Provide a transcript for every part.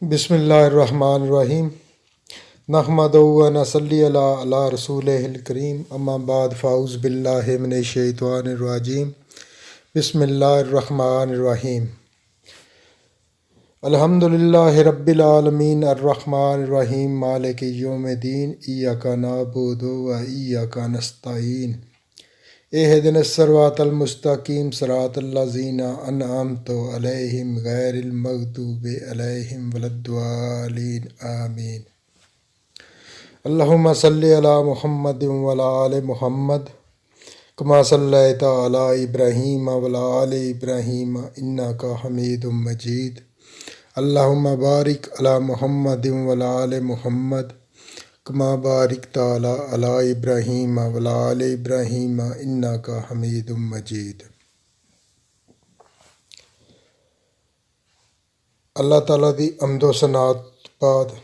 بسم اللہ الرحمن الرحیم نحمدہ و نصلی علی رسولہ الکریم اما بعد فاعوذ باللہ من الشیطان الرجیم بسم اللہ الرحمن الرحیم الحمد للہ رب العالمین الرحمن الرحیم مالک یوم الدین ایاک نعبد و ایاک نستعین اہدنا الصراط المستقیم صراط الذین انعمت علیہم غیر المغضوب علیہم ولا الضالین آمین۔ اللہم صلی علی محمد وعلی آل محمد کما صلیت علی ابراہیم وعلی آل ابراہیم انک حمید مجید۔ اللہم بارک علی محمد وعلی آل محمد کما بارکت علی ابراہیم وعلی آل ابراہیم انک حمید مجید۔ اللہ تعالیٰ دی حمد و ثناء بعد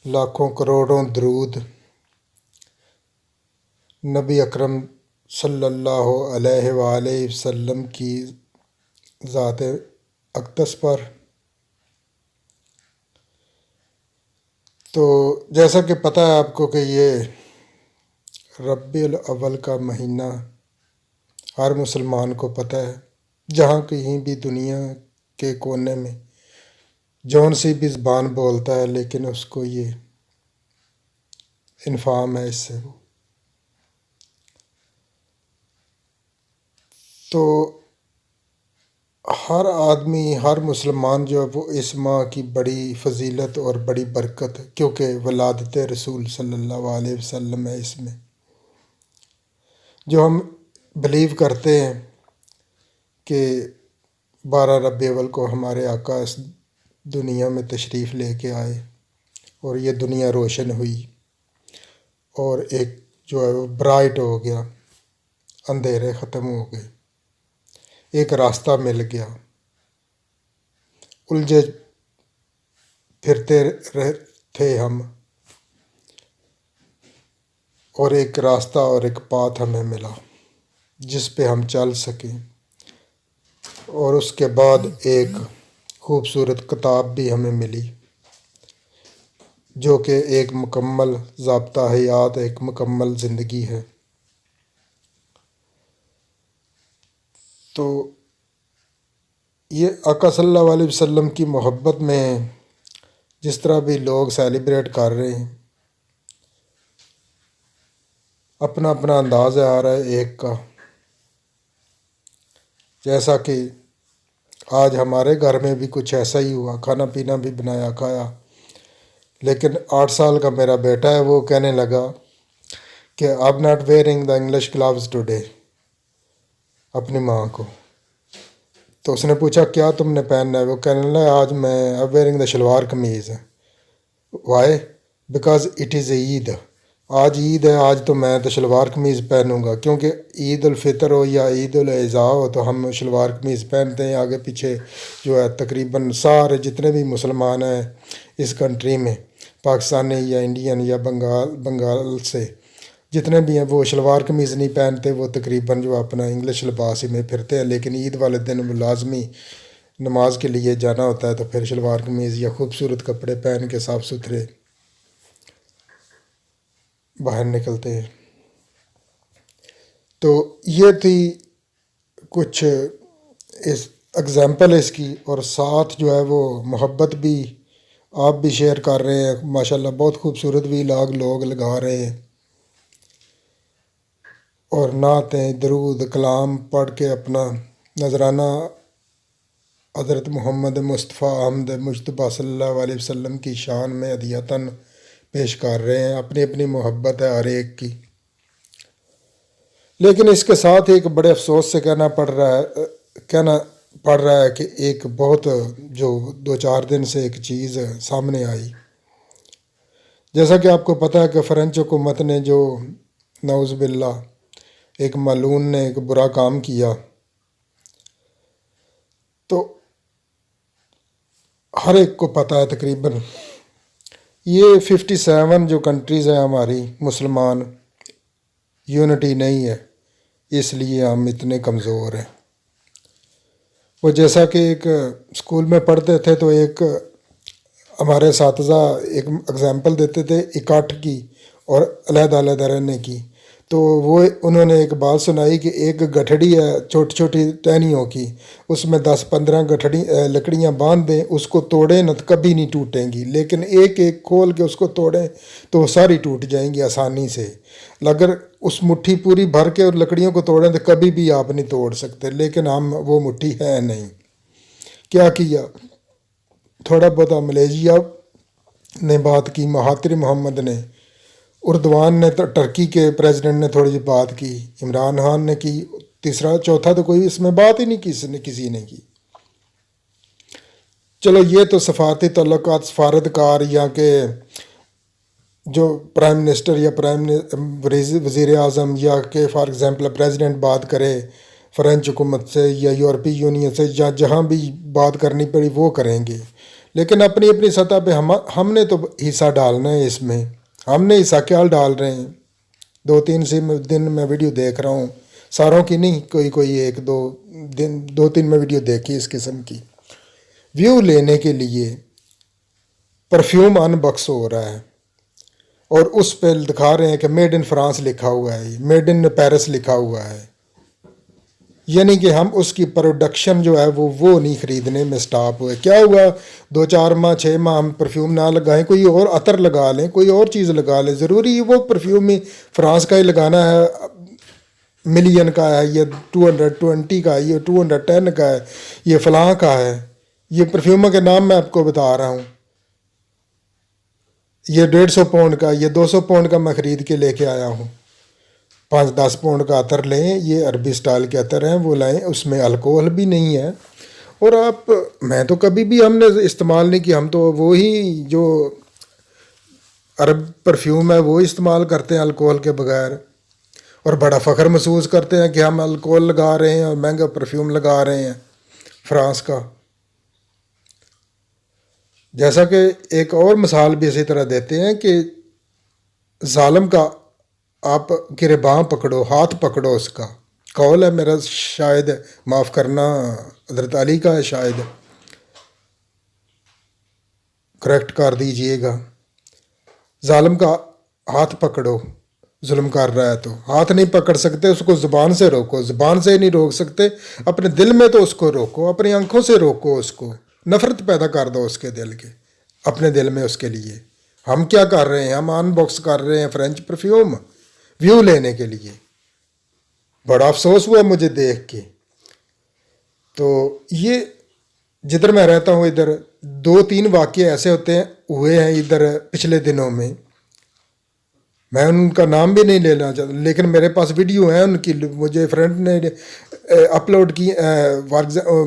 لاکھوں کروڑوں درود نبی اکرم صلی اللہ علیہ وآلہ وسلم کی ذات اقدس پر۔ تو جیسا کہ پتہ ہے آپ کو کہ یہ ربیع الاول کا مہینہ ہر مسلمان کو پتہ ہے، جہاں کہیں بھی دنیا کے کونے میں جون سی بھی زبان بولتا ہے، لیکن اس کو یہ انفام ہے اس سے۔ تو ہر آدمی، ہر مسلمان جو ہے وہ اس ماہ کی بڑی فضیلت اور بڑی برکت، کیونکہ ولادت رسول صلی اللہ علیہ وسلم ہے اس میں، جو ہم بلیو کرتے ہیں کہ 12 ربیع الاول کو ہمارے آقا اس دنیا میں تشریف لے کے آئے اور یہ دنیا روشن ہوئی اور ایک جو ہے وہ برائٹ ہو گیا، اندھیرے ختم ہو گئے، ایک راستہ مل گیا۔ الجھے پھرتے تھے ہم اور ایک راستہ اور ایک پاتھ ہمیں ملا جس پہ ہم چل سکیں، اور اس کے بعد ایک خوبصورت کتاب بھی ہمیں ملی جو کہ ایک مکمل ضابطہ حیات، ایک مکمل زندگی ہے۔ تو یہ آقا صلی اللہ علیہ وسلم کی محبت میں جس طرح بھی لوگ سیلیبریٹ کر رہے ہیں، اپنا اپنا انداز آ رہا ہے ایک کا، جیسا کہ آج ہمارے گھر میں بھی کچھ ایسا ہی ہوا، کھانا پینا بھی بنایا کھایا، لیکن 8 سال کا میرا بیٹا ہے وہ کہنے لگا کہ I'm not wearing the English gloves today، اپنی ماں کو۔ تو اس نے پوچھا کیا تم نے پہننا ہے؟ وہ کہنے لگا آج میں I'm wearing the شلوار قمیض ہے۔ Why؟ Because it is عید، آج عید ہے، آج تو میں تو شلوار قمیض پہنوں گا، کیونکہ عید الفطر ہو یا عید الاضحیٰ ہو تو ہم شلوار قمیض پہنتے ہیں۔ آگے پیچھے جو ہے تقریباً سارے جتنے بھی مسلمان ہیں اس کنٹری میں، پاکستانی یا انڈین یا بنگال سے جتنے بھی ہیں، وہ شلوار قمیض نہیں پہنتے، وہ تقریباً جو اپنا انگلش لباس ہی میں پھرتے ہیں۔ لیکن عید والے دن وہ لازمی نماز کے لیے جانا ہوتا ہے تو پھر شلوار قمیض یا خوبصورت کپڑے پہن کے صاف ستھرے باہر نکلتے ہیں۔ تو یہ تھی کچھ اس اگزامپل اس کی، اور ساتھ جو ہے وہ محبت بھی آپ بھی شیئر کر رہے ہیں ماشاءاللہ، بہت خوبصورت بھی لوگ لگا رہے ہیں، اور نعتیں درود کلام پڑھ کے اپنا نذرانہ حضرت محمد مصطفیٰ احمد مجتبیٰ صلی اللہ علیہ وسلم کی شان میں ہدیۃً پیش کر رہے ہیں۔ اپنی اپنی محبت ہے ہر ایک کی، لیکن اس کے ساتھ ایک بڑے افسوس سے کہنا پڑ رہا ہے کہ ایک بہت جو 2-4 دن سے ایک چیز سامنے آئی، جیسا کہ آپ کو پتہ ہے کہ فرنچ حکومت نے جو نعوذ باللہ ایک ملعون نے ایک برا کام کیا، تو ہر ایک کو پتہ ہے تقریباً یہ 57 جو کنٹریز ہیں ہماری مسلمان، یونٹی نہیں ہے، اس لیے ہم اتنے کمزور ہیں۔ وہ جیسا کہ ایک اسکول میں پڑھتے تھے تو ایک ہمارے اساتذہ ایک اگزامپل دیتے تھے اکٹھ کی اور علیحدہ علیحدہ رہنے کی، تو وہ انہوں نے ایک بات سنائی کہ ایک گٹھڑی ہے چھوٹی چھوٹی ٹہنیوں کی، اس میں 10-15 لکڑیاں باندھ دیں، اس کو توڑیں نہ تو کبھی نہیں ٹوٹیں گی، لیکن ایک ایک کھول کے اس کو توڑیں تو وہ ساری ٹوٹ جائیں گی آسانی سے۔ اگر اس مٹھی پوری بھر کے اور لکڑیوں کو توڑیں تو کبھی بھی آپ نہیں توڑ سکتے، لیکن ہم وہ مٹھی ہے نہیں۔ کیا کیا، تھوڑا بہت ملیشیا نے بات کی، مہاتیر محمد نے، اردوان نے، ٹرکی کے پریزیڈنٹ نے تھوڑی سی بات کی، عمران خان نے کی، تیسرا چوتھا تو کوئی اس میں بات ہی نہیں کسی نے کی۔ چلو یہ تو سفارتی تعلقات، سفارتکار یا کہ جو پرائم منسٹر یا وزیر اعظم یا کہ فار ایگزامپل پریزیڈنٹ بات کرے فرینچ حکومت سے یا یورپی یونین سے، یا جہاں بھی بات کرنی پڑی وہ کریں گے، لیکن اپنی اپنی سطح پہ ہم نے تو حصہ ڈالنا ہے اس میں۔ ہم نے حصہ کیا ڈال رہے ہیں؟ 2-3 دن میں ویڈیو دیکھ رہا ہوں، ساروں کی نہیں، کوئی 1-2 دن میں ویڈیو دیکھی اس قسم کی۔ ویو لینے کے لیے پرفیوم ان باکس ہو رہا ہے اور اس پہ دکھا رہے ہیں کہ میڈ ان فرانس لکھا ہوا ہے، میڈ ان پیرس لکھا ہوا ہے، یعنی کہ ہم اس کی پروڈکشن جو ہے وہ نہیں خریدنے میں سٹاپ ہوئے۔ کیا ہوا، 2-4 ماہ 6 ماہ ہم پرفیوم نہ لگائیں، کوئی اور عطر لگا لیں، کوئی اور چیز لگا لیں، ضروری وہ پرفیوم ہی فرانس کا ہی لگانا ہے، ملین کا ہے، یہ 220 کا ہے، یہ 210 کا ہے، یہ فلاں کا ہے۔ یہ پرفیوموں کے نام میں آپ کو بتا رہا ہوں، یہ 150 پاؤنڈ کا، یہ 200 پاؤنڈ کا میں خرید کے لے کے آیا ہوں۔ 5-10 پاؤنڈ کا عطر لیں، یہ عربی سٹائل کے عطر ہیں وہ لائیں، اس میں الکوہل بھی نہیں ہے، اور میں تو کبھی بھی ہم نے استعمال نہیں کیا، ہم تو وہی جو عرب پرفیوم ہے وہ استعمال کرتے ہیں الکوہل کے بغیر، اور بڑا فخر محسوس کرتے ہیں کہ ہم الکوہل لگا رہے ہیں اور مہنگا پرفیوم لگا رہے ہیں فرانس کا۔ جیسا کہ ایک اور مثال بھی اسی طرح دیتے ہیں کہ ظالم کا آپ گرباں پکڑو، ہاتھ پکڑو، اس کا قول ہے میرا، شاید معاف کرنا حضرت علی کا ہے، شاید کریکٹ کر دیجئے گا، ظالم کا ہاتھ پکڑو، ظلم کر رہا ہے تو ہاتھ نہیں پکڑ سکتے، اس کو زبان سے روکو، زبان سے نہیں روک سکتے، اپنے دل میں تو اس کو روکو، اپنی آنکھوں سے روکو، اس کو نفرت پیدا کر دو اس کے دل کے، اپنے دل میں اس کے لیے۔ ہم کیا کر رہے ہیں؟ ہم ان باکس کر رہے ہیں فرینچ پرفیوم ویو لینے کے لیے۔ بڑا افسوس ہوا مجھے دیکھ کے۔ تو یہ جدھر میں رہتا ہوں ادھر 2-3 واقعے ایسے ہوئے ہیں ادھر پچھلے دنوں میں، میں ان کا نام بھی نہیں لینا چاہتا، لیکن میرے پاس ویڈیو ہیں ان کی، مجھے فرینڈ نے اپلوڈ کی،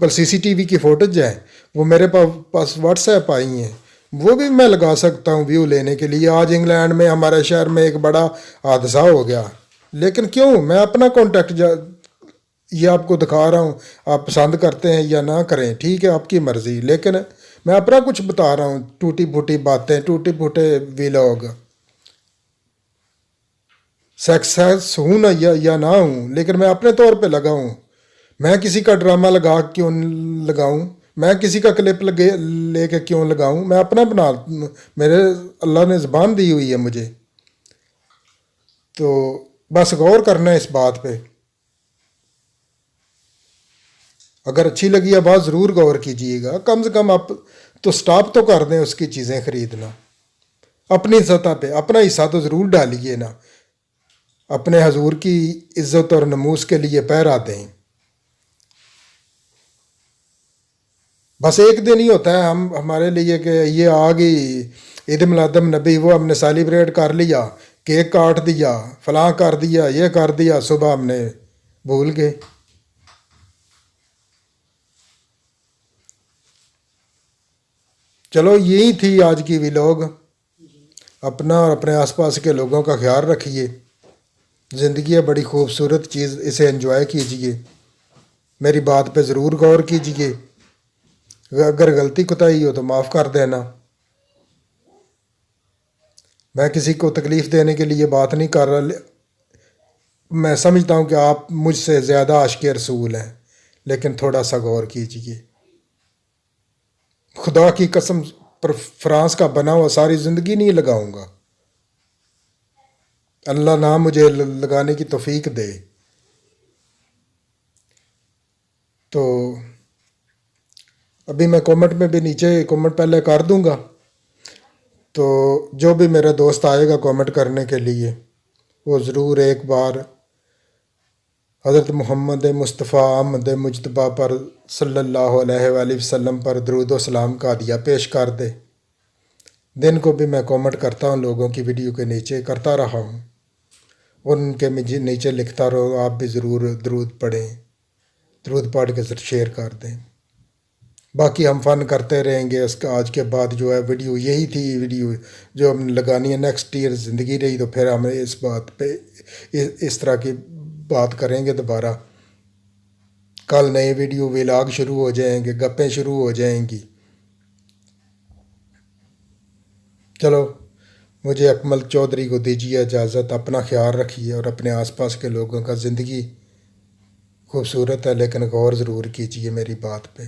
پر CCTV کی فوٹیج ہے، وہ میرے پاس واٹس ایپ آئی ہیں، وہ بھی میں لگا سکتا ہوں ویو لینے کے لیے۔ آج انگلینڈ میں ہمارے شہر میں ایک بڑا حادثہ ہو گیا، لیکن کیوں؟ میں اپنا کانٹیکٹ یہ آپ کو دکھا رہا ہوں، آپ پسند کرتے ہیں یا نہ کریں، ٹھیک ہے، آپ کی مرضی، لیکن میں اپنا کچھ بتا رہا ہوں، ٹوٹی پھوٹی باتیں، ٹوٹے پھوٹے ویلاگ، سکسیس ہوں نہ یا نہ ہوں، لیکن میں اپنے طور پہ لگا ہوں۔ میں کسی کا ڈرامہ لگا کیوں لگاؤں؟ میں کسی کا کلپ لے کے کیوں لگاؤں؟ میں اپنا بنا، میرے اللہ نے زبان دی ہوئی ہے مجھے، تو بس غور کرنا ہے اس بات پہ۔ اگر اچھی لگی ہے بات ضرور غور کیجئے گا، کم سے کم آپ تو سٹاپ تو کر دیں اس کی چیزیں خریدنا، اپنی سطح پہ اپنا حصہ تو ضرور ڈالیے نا، اپنے حضور کی عزت اور نموس کے لیے پہرا دیں۔ بس ایک دن ہی ہوتا ہے ہمارے لیے کہ یہ آ گئی عید میلاد النبی، وہ ہم نے سیلیبریٹ کر لیا، کیک کاٹ دیا، فلاں کر دیا، یہ کر دیا، صبح ہم نے بھول گئے۔ چلو یہی تھی آج کی ویلاگ۔ اپنا اور اپنے آس پاس کے لوگوں کا خیال رکھیے، زندگی ہے بڑی خوبصورت چیز، اسے انجوائے کیجئے، میری بات پہ ضرور غور کیجئے، اگر غلطی کوتاہی ہو تو معاف کر دینا۔ میں کسی کو تکلیف دینے کے لیے بات نہیں کر رہا، میں سمجھتا ہوں کہ آپ مجھ سے زیادہ عاشق رسول ہیں، لیکن تھوڑا سا غور کیجیے. خدا کی قسم پر فرانس کا بنا ہوا ساری زندگی نہیں لگاؤں گا. اللہ نہ مجھے لگانے کی توفیق دے. تو ابھی میں کومنٹ میں بھی نیچے کومنٹ پہلے کر دوں گا. تو جو بھی میرا دوست آئے گا کومنٹ کرنے کے لیے وہ ضرور ایک بار حضرت محمد مصطفیٰ احمد مجتبیٰ پر صلی اللہ علیہ وآلہ وسلم پر درود و سلام کا ہدیہ پیش کر دے. دن کو بھی میں کومنٹ کرتا ہوں لوگوں کی ویڈیو کے نیچے کرتا رہا ہوں. ان کے نیچے لکھتا رہو آپ بھی ضرور درود پڑھیں. درود پڑھ کے شیئر کر دیں. باقی ہم فن کرتے رہیں گے. اس کا آج کے بعد جو ہے ویڈیو یہی تھی. ویڈیو جو ہم نے لگانی ہے نیکسٹ ایئر زندگی رہی تو پھر ہم اس بات پہ اس طرح کی بات کریں گے دوبارہ. کل نئے ویڈیو ولاگ شروع ہو جائیں گے. گپیں شروع ہو جائیں گی. چلو مجھے اکمل چودھری کو دیجیے اجازت. اپنا خیال رکھیے اور اپنے آس پاس کے لوگوں کا. زندگی خوبصورت ہے لیکن غور ضرور کیجیے میری بات پہ.